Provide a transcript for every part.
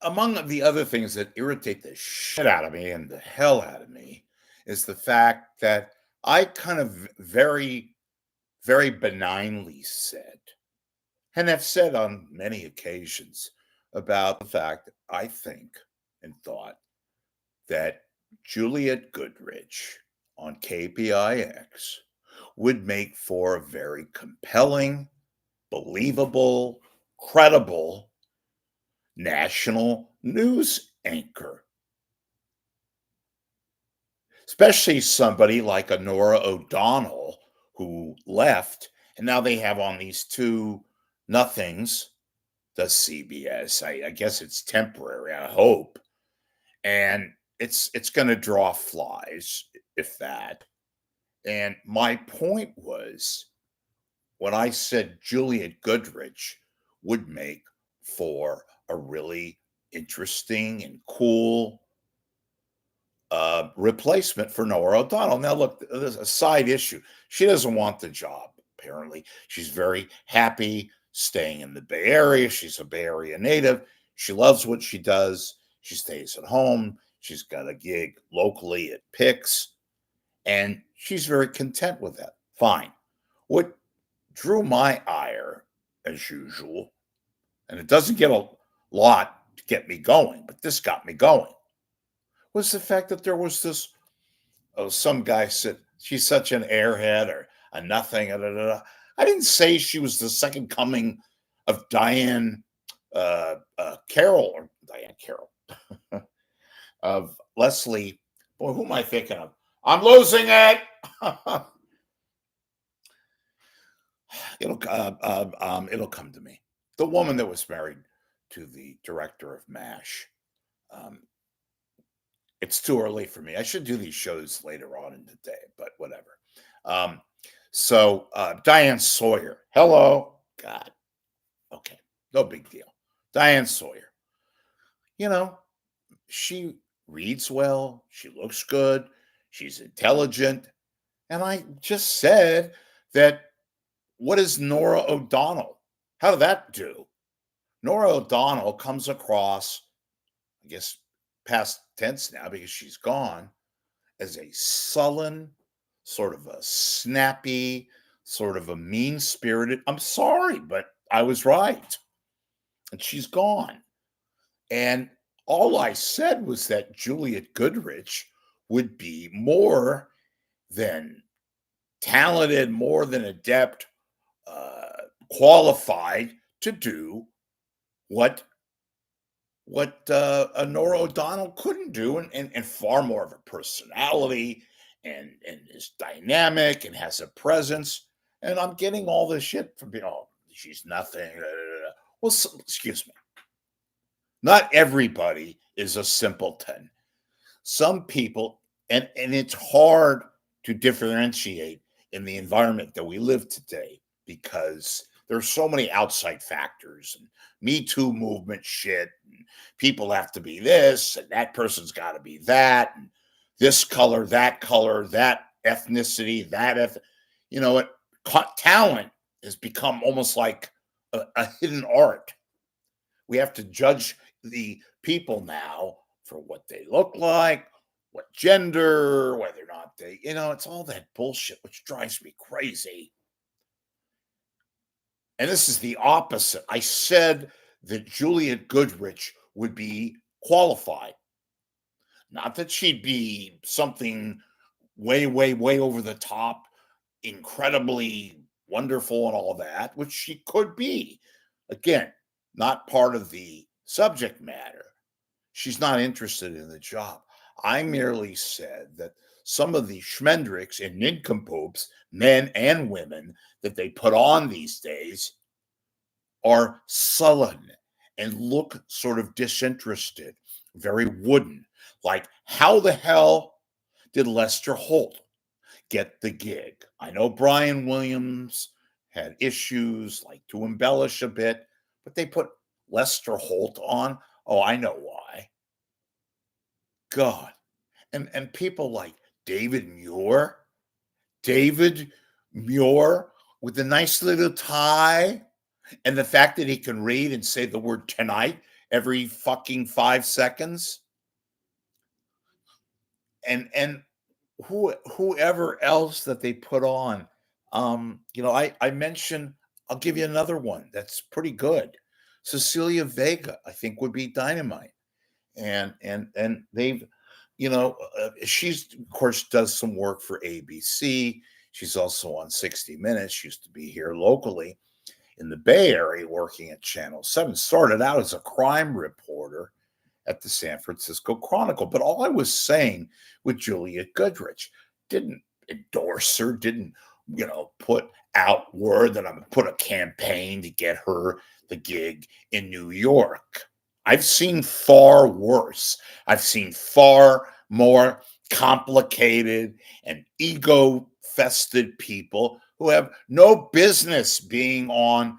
among the other things that irritate the shit out of me and the hell out of me is the fact that I kind of very, very benignly said, and have said on many occasions about the fact that I think and thought that Juliette Goodrich on KPIX would make for a very compelling, believable, credible national news anchor, especially somebody like a Nora O'Donnell who left, and now they have on these two nothings, the CBS. I guess it's temporary, I hope, and it's going to draw flies, if that. And my point was when I said Juliette Goodrich would make for a really interesting and cool replacement for Nora O'Donnell. Now, look, there's a side issue. She doesn't want the job, apparently. She's very happy staying in the Bay Area. She's a Bay Area native. She loves what she does. She stays at home. She's got a gig locally at PIX, and she's very content with that. Fine. What drew my ire, as usual, and it doesn't get a lot to get me going, but this got me going, was the fact that there was this, some guy said, she's such an airhead or a nothing. Da, da, da. I didn't say she was the second coming of Diane Carroll, or Diane Carroll, of Leslie. Boy, who am I thinking of? I'm losing it. It'll come to me. The woman that was married to the director of MASH. It's too early for me. I should do these shows later on in the day, but whatever. So Diane Sawyer. Hello. God. Okay. No big deal. Diane Sawyer. You know, she reads well. She looks good. She's intelligent. And I just said that, what is Nora O'Donnell? How did that do? Nora O'Donnell comes across, I guess, past tense now because she's gone, as a sullen, sort of a snappy, sort of a mean-spirited, I'm sorry, but I was right. And she's gone. And all I said was that Juliette Goodrich would be more than talented, more than adept, qualified to do what Nora O'Donnell couldn't do, and far more of a personality, and is dynamic and has a presence. And I'm getting all this shit from she's nothing. Well, excuse me. Not everybody is a simpleton. Some people, and it's hard to differentiate in the environment that we live today because there's so many outside factors and Me Too movement shit. And people have to be this, and that person's got to be that, and this color, that ethnicity, talent has become almost like a hidden art. We have to judge the people now for what they look like, what gender, whether or not they, it's all that bullshit, which drives me crazy. And this is the opposite. I said that Juliette Goodrich would be qualified. Not that she'd be something way, way, way over the top, incredibly wonderful and all that, which she could be. Again, not part of the subject matter. She's not interested in the job. I merely said that some of the schmendricks and nincompoops, men and women, that they put on these days are sullen and look sort of disinterested, very wooden. Like, how the hell did Lester Holt get the gig? I know Brian Williams had issues, like to embellish a bit, but they put Lester Holt on. Oh, I know why. God. And people like David Muir with the nice little tie, and the fact that he can read and say the word tonight every fucking 5 seconds. And whoever else that they put on. I mentioned, I'll give you another one that's pretty good. Cecilia Vega, I think, would be dynamite. And they've, she's of course does some work for ABC. She's also on 60 Minutes. She used to be here locally in the Bay Area working at Channel 7. Started out as a crime reporter at the San Francisco Chronicle. But all I was saying with Juliette Goodrich, didn't endorse her, didn't, put out word that I'm going to put a campaign to get her the gig in New York. I've seen far worse. I've seen far more complicated and ego fested people who have no business being on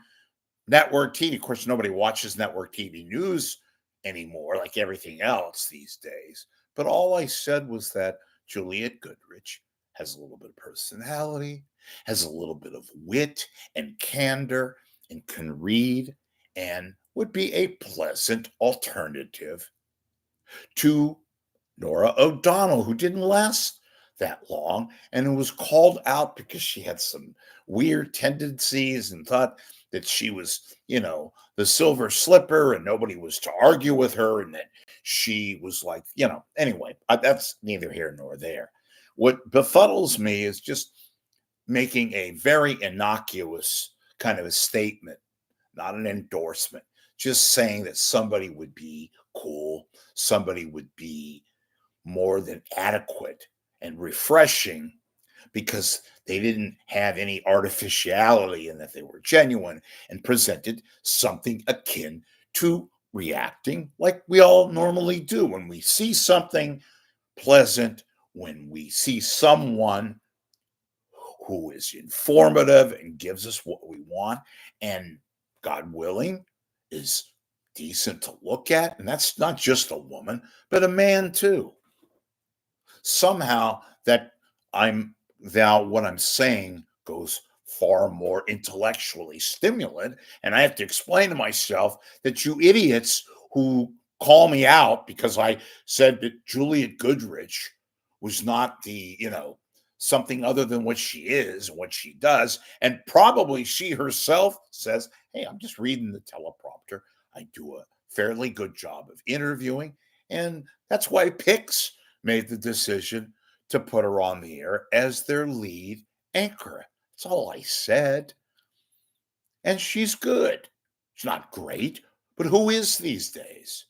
network TV. Of course, nobody watches network TV news anymore, like everything else these days. But all I said was that Juliette Goodrich has a little bit of personality, has a little bit of wit and candor, and can read, and would be a pleasant alternative to Nora O'Donnell, who didn't last that long and who was called out because she had some weird tendencies and thought that she was, the silver slipper and nobody was to argue with her, and that she was like, anyway, that's neither here nor there. What befuddles me is just making a very innocuous kind of a statement, not an endorsement, just saying that somebody would be cool, somebody would be more than adequate and refreshing because they didn't have any artificiality and that they were genuine and presented something akin to reacting like we all normally do when we see something pleasant, when we see someone who is informative and gives us what we want, and God willing, is decent to look at. And that's not just a woman, but a man too. Somehow that what I'm saying goes far more intellectually stimulant, and I have to explain to myself that you idiots who call me out because I said that Juliette Goodrich was not the, something other than what she is and what she does, and probably she herself says, hey, I'm just reading the teleprompter. I do a fairly good job of interviewing, and that's why PIX made the decision to put her on the air as their lead anchor. That's all I said. And she's good. She's not great, but who is these days?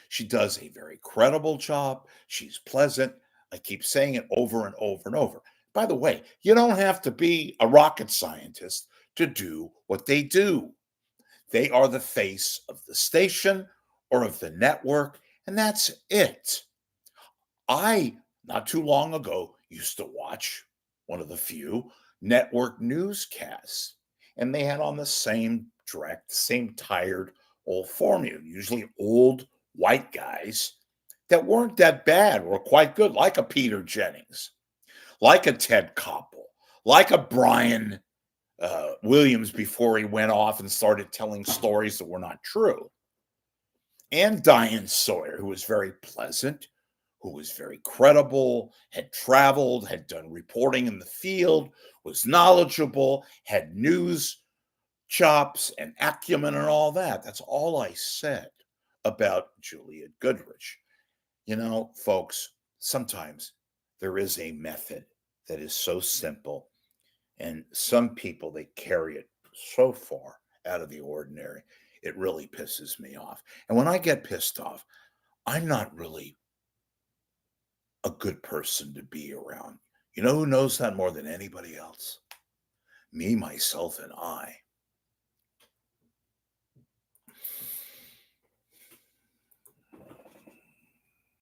She does a very credible job. She's pleasant. I keep saying it over and over and over. By the way, you don't have to be a rocket scientist to do what they do. They are the face of the station or of the network, and that's it. I, not too long ago, used to watch one of the few network newscasts, and they had on the same direct, same tired old formula, usually old white guys that weren't that bad, were quite good, like a Peter Jennings, like a Ted Koppel, like a Brian Williams before he went off and started telling stories that were not true, and Diane Sawyer, who was very pleasant, who was very credible, had traveled, had done reporting in the field, was knowledgeable, had news chops and acumen and all that. That's all I said about Juliette Goodrich. Folks, sometimes there is a method that is so simple, and some people, they carry it so far out of the ordinary. It really pisses me off. And when I get pissed off, I'm not really a good person to be around. You know who knows that more than anybody else? Me, myself, and I.